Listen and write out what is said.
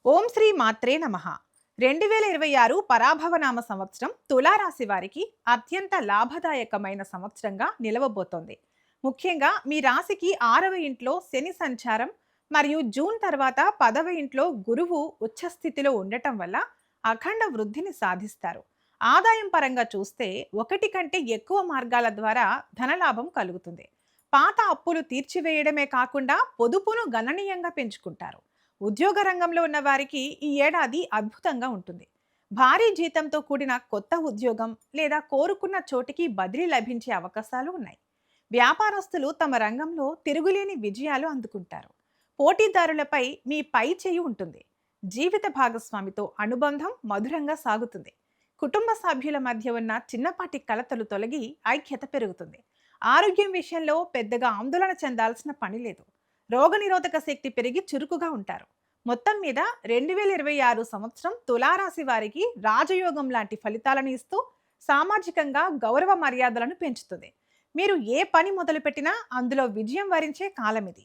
ఓం శ్రీ మాత్రే నమః. 2026 పరాభవనామ సంవత్సరం తులారాశి వారికి అత్యంత లాభదాయకమైన సంవత్సరంగా నిలవబోతోంది. ముఖ్యంగా మీ రాశికి 6వ ఇంట్లో శని సంచారం మరియు జూన్ తర్వాత 10వ ఇంట్లో గురువు ఉచ్చస్థితిలో ఉండటం వల్ల అఖండ వృద్ధిని సాధిస్తారు. ఆదాయం పరంగా చూస్తే ఒకటి కంటే ఎక్కువ మార్గాల ద్వారా ధనలాభం కలుగుతుంది. పాత అప్పులు తీర్చివేయడమే కాకుండా పొదుపును గణనీయంగా పెంచుకుంటారు. ఉద్యోగ రంగంలో ఉన్న వారికి ఈ ఏడాది అద్భుతంగా ఉంటుంది. భారీ జీతంతో కూడిన కొత్త ఉద్యోగం లేదా కోరుకున్న చోటికి బదిలీ లభించే అవకాశాలు ఉన్నాయి. వ్యాపారస్తులు తమ రంగంలో తిరుగులేని విజయాలు అందుకుంటారు. పోటీదారులపై మీ పై చేయి ఉంటుంది. జీవిత భాగస్వామితో అనుబంధం మధురంగా సాగుతుంది. కుటుంబ సభ్యుల మధ్య ఉన్న చిన్నపాటి కలతలు తొలగి ఐక్యత పెరుగుతుంది. ఆరోగ్యం విషయంలో పెద్దగా ఆందోళన చెందాల్సిన పని లేదు. రోగనిరోధక శక్తి పెరిగి చురుకుగా ఉంటారు. మొత్తం మీద 2026 సంవత్సరం తులారాశి వారికి రాజయోగం లాంటి ఫలితాలను ఇస్తూ సామాజికంగా గౌరవ మర్యాదలను పెంచుతుంది. మీరు ఏ పని మొదలుపెట్టినా అందులో విజయం వరించే కాలం ఇది.